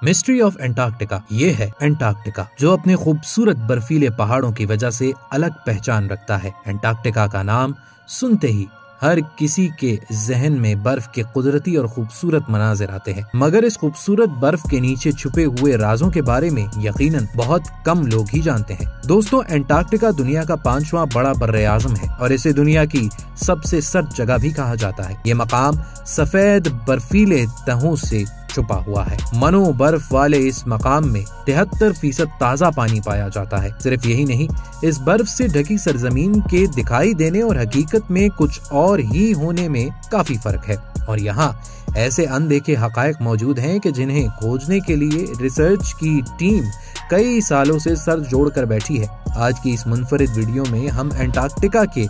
Mystery of Antarctica ये है Antarctica, जो अपने खूबसूरत बर्फीले पहाड़ों की वजह से अलग पहचान रखता है। एंटार्क्टिका का नाम सुनते ही हर किसी के जहन में बर्फ के कुदरती और खूबसूरत मनाजिर आते हैं, मगर इस खूबसूरत बर्फ के नीचे छुपे हुए राजों के बारे में यकीनन बहुत कम लोग ही जानते हैं। दोस्तों, एंटार्क्टिका दुनिया का 5वां बड़ा बर्र-ए-आज़म है और इसे दुनिया की सबसे सर्द जगह भी कहा जाता है। ये मकाम सफेद बर्फीले तहों से छुपा हुआ है। मनो बर्फ वाले इस मकाम में 73% ताज़ा पानी पाया जाता है। सिर्फ यही नहीं, इस बर्फ से ढकी सरजमीन के दिखाई देने और हकीकत में कुछ और ही होने में काफी फर्क है। और यहाँ ऐसे अनदेखे हकायक मौजूद हैं कि जिन्हें खोजने के लिए रिसर्च की टीम कई सालों से सर जोड़कर बैठी है। आज की इस मुनफरिद वीडियो में हम एंटार्क्टिका के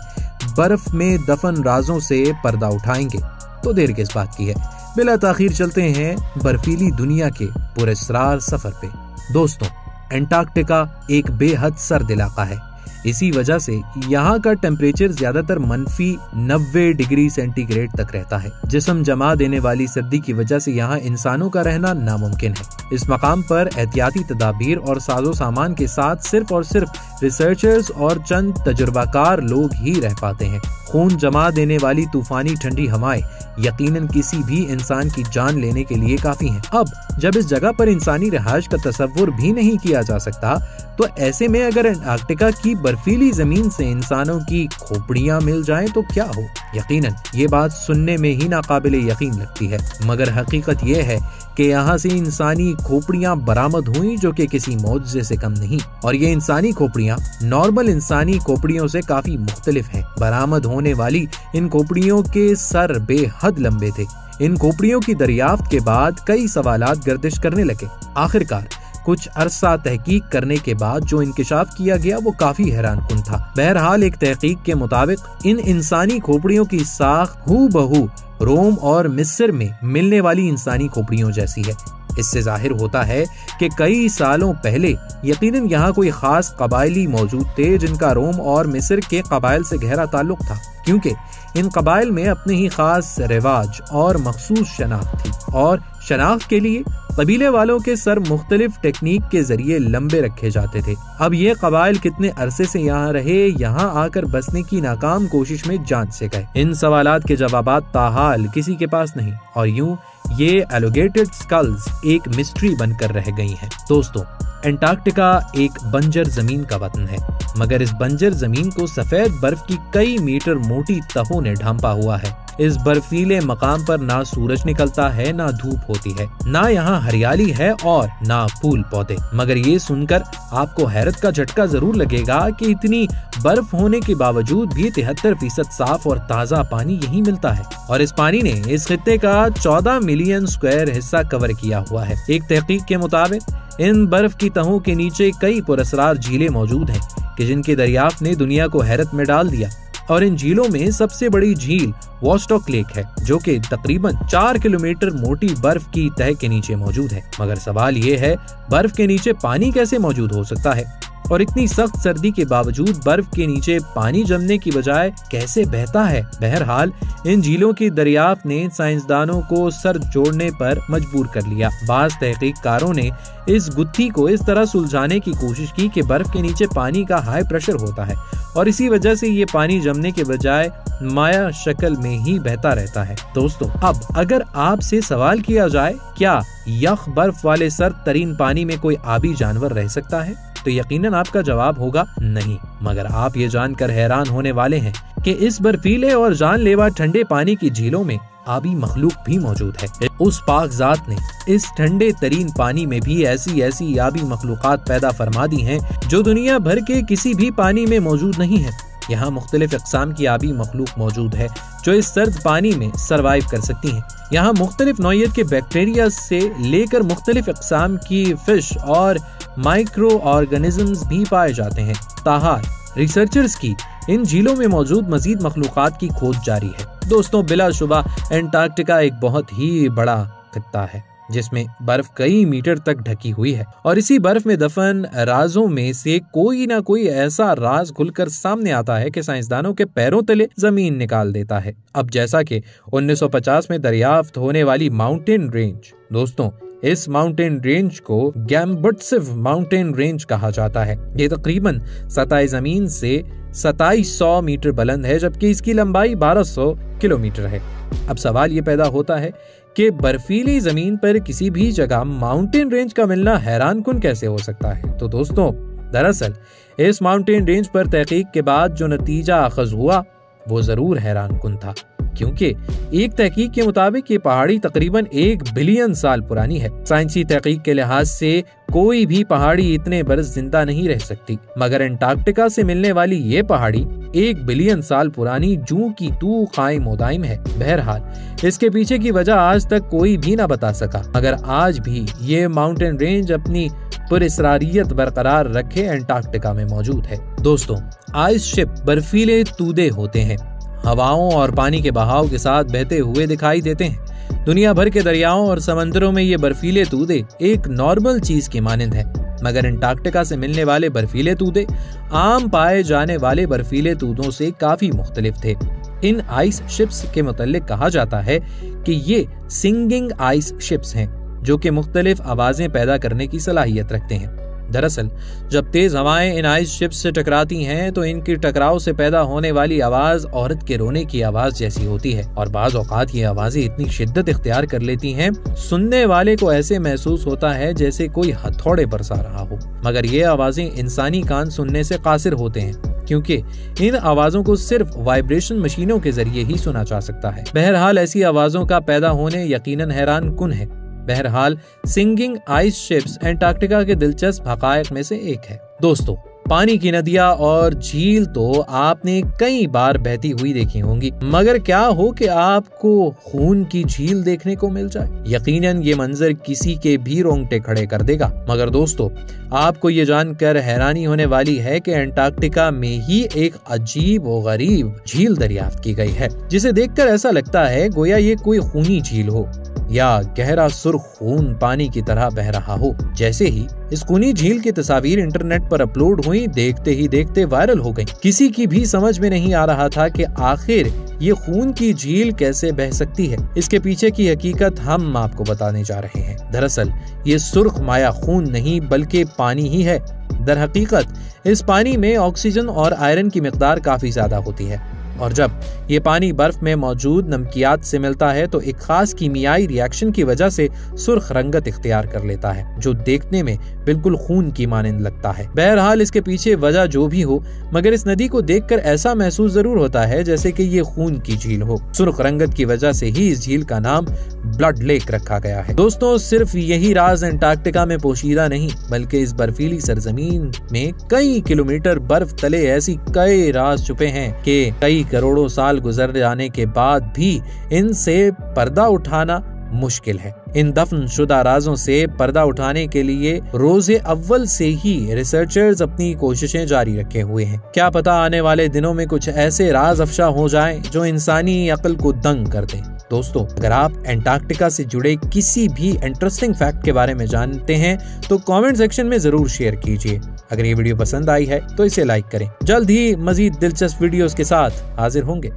बर्फ में दफन राजों से पर्दा उठाएंगे। तो देर किस बात की है, बिला ताखीर चलते हैं बर्फीली दुनिया के पुरस्कार सफर पे। दोस्तों, एंटार्क्टिका एक बेहद सर्द इलाका है। इसी वजह से यहाँ का टेम्परेचर ज्यादातर -90 डिग्री सेंटीग्रेड तक रहता है। जिस्म जमा देने वाली सर्दी की वजह से यहाँ इंसानों का रहना नामुमकिन है। इस मकाम पर एहतियाती तदाबीर और साजो सामान के साथ सिर्फ और सिर्फ रिसर्चर्स और चंद तजुर्बाकार लोग ही रह पाते हैं। खून जमा देने वाली तूफानी ठंडी हवाएं यकीनन किसी भी इंसान की जान लेने के लिए काफी हैं। अब जब इस जगह पर इंसानी रिहाइश का तस्वुर भी नहीं किया जा सकता, तो ऐसे में अगर एंटार्क्टिका की बर्फीली जमीन से इंसानों की खोपड़ियां मिल जाएं तो क्या हो। यकीनन ये बात सुनने में ही नाकाबिले यकीन लगती है, मगर हकीकत ये है कि यहाँ से इंसानी खोपड़ियां बरामद हुई, जो कि किसी मौजज़े से कम नहीं। और ये इंसानी खोपड़ियां नॉर्मल इंसानी खोपड़ियों से काफी मुख्तलिफ हैं। बरामद होने वाली इन खोपड़ियों के सर बेहद लंबे थे। इन खोपड़ियों की दरियाफ्त के बाद कई सवालात गर्दिश करने लगे। आखिरकार कुछ अरसा तहकीक करने के बाद जो इंकिशाफ किया गया वो काफी हैरानकुन था। बहरहाल एक तहकीक के मुताबिक इन इंसानी खोपड़ियों की साख हूबहू रोम और मिस्र में मिलने वाली इंसानी खोपड़ियों जैसी है। इससे जाहिर होता है कि कई सालों पहले यकीनन यहाँ कोई खास कबायली मौजूद थे जिनका रोम और मिस्र के कबाइल से गहरा ताल्लुक था, क्योंकि इन कबाइल में अपने ही खास रिवाज और मखसूस शनाख्त थी। और शनाख्त के लिए कबीले वालों के सर मुख्तलिफ टेक्निक के जरिए लंबे रखे जाते थे। अब ये कबाइल कितने अरसे से यहाँ रहे, यहाँ आकर बसने की नाकाम कोशिश में जान से गए। इन सवालात के जवाबात ताहाल किसी के पास नहीं, और यूं ये एलोगेटेड स्कल्स एक मिस्ट्री बनकर रह गई हैं। दोस्तों, एंटार्क्टिका एक बंजर जमीन का वतन है, मगर इस बंजर जमीन को सफेद बर्फ की कई मीटर मोटी तहों ने ढांपा हुआ है। इस बर्फीले मकाम पर ना सूरज निकलता है, ना धूप होती है, ना यहाँ हरियाली है और ना फूल पौधे। मगर ये सुनकर आपको हैरत का झटका जरूर लगेगा कि इतनी बर्फ होने के बावजूद भी 73% साफ और ताज़ा पानी यहीं मिलता है। और इस पानी ने इस खित्ते का 14 मिलियन स्क्वायर हिस्सा कवर किया हुआ है। एक तहकीक के मुताबिक इन बर्फ की तहों के नीचे कई पुरस्कार झीलें मौजूद हैं कि जिनकी दरियाफ्त ने दुनिया को हैरत में डाल दिया। और इन झीलों में सबसे बड़ी झील वॉस्टॉक लेक है, जो कि तकरीबन 4 किलोमीटर मोटी बर्फ की तह के नीचे मौजूद है। मगर सवाल ये है, बर्फ के नीचे पानी कैसे मौजूद हो सकता है, और इतनी सख्त सर्दी के बावजूद बर्फ के नीचे पानी जमने की बजाय कैसे बहता है। बहरहाल इन झीलों की दरियाफ्त ने साइंसदानों को सर जोड़ने पर मजबूर कर लिया। बाज़ तहकीककारों ने इस गुत्थी को इस तरह सुलझाने की कोशिश की कि बर्फ के नीचे पानी का हाई प्रेशर होता है और इसी वजह से ये पानी जमने के बजाय माया शक्ल में ही बहता रहता है। दोस्तों, अब अगर आपसे सवाल किया जाए क्या यख बर्फ वाले सर्द तरीन पानी में कोई आबी जानवर रह सकता है, तो यकीनन आपका जवाब होगा नहीं। मगर आप ये जानकर हैरान होने वाले हैं कि इस बर्फीले और जानलेवा ठंडे पानी की झीलों में आबी मखलूक भी मौजूद है। उस पाक जात ने इस ठंडे तरीन पानी में भी ऐसी आबी मखलूकात पैदा फरमा दी हैं जो दुनिया भर के किसी भी पानी में मौजूद नहीं है। यहाँ मुख्तलिफ अक़साम की आबी मखलूक मौजूद है जो इस सर्द पानी में सरवाइव कर सकती हैं। यहाँ मुख्तलिफ नौइयत के बैक्टीरिया से लेकर मुख्तलिफ अक़साम की फिश और माइक्रो ऑर्गेनिजम्स भी पाए जाते हैं। ताहाल रिसर्चर्स की इन झीलों में मौजूद मजीद मखलूकात की खोज जारी है। दोस्तों, बिलाशुबा एंटार्क्टिका एक बहुत ही बड़ा खित्ता है जिसमें बर्फ कई मीटर तक ढकी हुई है, और इसी बर्फ में दफन राजों में से कोई ना कोई ऐसा राज खुलकर सामने आता है कि साइंसदानों के पैरों तले जमीन निकाल देता है। अब जैसा कि 1950 में दरियाफ्त होने वाली माउंटेन रेंज, दोस्तों इस माउंटेन रेंज को गैम्बुट्सिव माउंटेन रेंज कहा जाता है। ये तकरीबन सतह जमीन से 2700 मीटर बुलंद है, जबकि इसकी लंबाई 1200 किलोमीटर है। अब सवाल ये पैदा होता है कि बर्फीली जमीन पर किसी भी जगह माउंटेन रेंज का मिलना हैरानकुन कैसे हो सकता है। तो दोस्तों, दरअसल इस माउंटेन रेंज पर तहकीक के बाद जो नतीजा अखज हुआ वो जरूर हैरानकुन था, क्योंकि एक तहकीक के मुताबिक ये पहाड़ी तकरीबन 1 बिलियन साल पुरानी है। साइंसी तहकीक के लिहाज से कोई भी पहाड़ी इतने बरस जिंदा नहीं रह सकती, मगर अंटार्कटिका से मिलने वाली ये पहाड़ी 1 बिलियन साल पुरानी जू की तू कायम व दायम है। बहरहाल इसके पीछे की वजह आज तक कोई भी ना बता सका, मगर आज भी ये माउंटेन रेंज अपनी पुरअसरारियत बरकरार रखे अंटार्कटिका में मौजूद है। दोस्तों, आइस शिप बर्फीले तूदे होते हैं, हवाओं और पानी के बहाव के साथ बहते हुए दिखाई देते हैं। दुनिया भर के दरियाओं और समंदरों में ये बर्फीले तूदे एक नॉर्मल चीज की मानंद है, मगर अंटार्कटिका से मिलने वाले बर्फीले तूदे आम पाए जाने वाले बर्फीले तूदों से काफी मुख्तलिफ थे। इन आइस शिप्स के मुताल्लिक कहा जाता है कि ये सिंगिंग आइस शिप्स हैं, जो कि मुख्तलिफ आवाजें पैदा करने की सलाहियत रखते हैं। दरअसल जब तेज हवाएं इन आइस शिप्स से टकराती हैं तो इनकी टकराव से पैदा होने वाली आवाज औरत के रोने की आवाज जैसी होती है, और बाज़ औक़ात ये आवाजें इतनी शिद्दत इख्तियार कर लेती हैं, सुनने वाले को ऐसे महसूस होता है जैसे कोई हथौड़े बरसा रहा हो। मगर ये आवाजें इंसानी कान सुनने से कासिर होते हैं, क्योंकि इन आवाजों को सिर्फ वाइब्रेशन मशीनों के जरिए ही सुना जा सकता है। बहरहाल ऐसी आवाजों का पैदा होने यकीनन हैरानकुन है। बहरहाल सिंगिंग आइस शिप्स अंटार्कटिका के दिलचस्प हकायक में से एक है। दोस्तों, पानी की नदियां और झील तो आपने कई बार बहती हुई देखी होंगी, मगर क्या हो कि आपको खून की झील देखने को मिल जाए? यकीनन ये मंजर किसी के भी रोंगटे खड़े कर देगा। मगर दोस्तों, आपको ये जानकर हैरानी होने वाली है कि अंटार्कटिका में ही एक अजीब और गरीब झील दरियाफ्त की गई है, जिसे देखकर ऐसा लगता है गोया ये कोई खूनी झील हो या गहरा सुर्ख खून पानी की तरह बह रहा हो। जैसे ही इस खूनी झील की तस्वीर इंटरनेट पर अपलोड हुई, देखते ही देखते वायरल हो गई। किसी की भी समझ में नहीं आ रहा था कि आखिर ये खून की झील कैसे बह सकती है। इसके पीछे की हकीकत हम आपको बताने जा रहे हैं। दरअसल ये सुर्ख माया खून नहीं बल्कि पानी ही है। दर हकीकत इस पानी में ऑक्सीजन और आयरन की मिकदार काफी ज्यादा होती है, और जब ये पानी बर्फ में मौजूद नमकियात से मिलता है तो एक खास कीमियाई रिएक्शन की वजह से सुर्ख रंगत इख्तियार कर लेता है, जो देखने में बिल्कुल खून की मानंद लगता है। बहरहाल इसके पीछे वजह जो भी हो, मगर इस नदी को देखकर ऐसा महसूस जरूर होता है जैसे कि ये खून की झील हो। सुर्ख रंगत की वजह से ही इस झील का नाम ब्लड लेक रखा गया है। दोस्तों, सिर्फ यही राज अंटार्कटिका में पोशीदा नहीं, बल्कि इस बर्फीली सरजमीन में कई किलोमीटर बर्फ तले ऐसी कई राज छुपे हैं कि कई करोड़ों साल गुजर जाने के बाद भी इनसे पर्दा उठाना मुश्किल है। इन दफन शुदा राजों से पर्दा उठाने के लिए रोजे अव्वल से ही रिसर्चर्स अपनी कोशिशें जारी रखे हुए हैं। क्या पता आने वाले दिनों में कुछ ऐसे राज अफशा हो जाएं जो इंसानी अक्ल को दंग कर दें। दोस्तों, अगर आप अंटार्कटिका से जुड़े किसी भी इंटरेस्टिंग फैक्ट के बारे में जानते हैं तो कमेंट सेक्शन में जरूर शेयर कीजिए। अगर ये वीडियो पसंद आई है तो इसे लाइक करें। जल्द ही मजीद दिलचस्प वीडियोस के साथ हाजिर होंगे।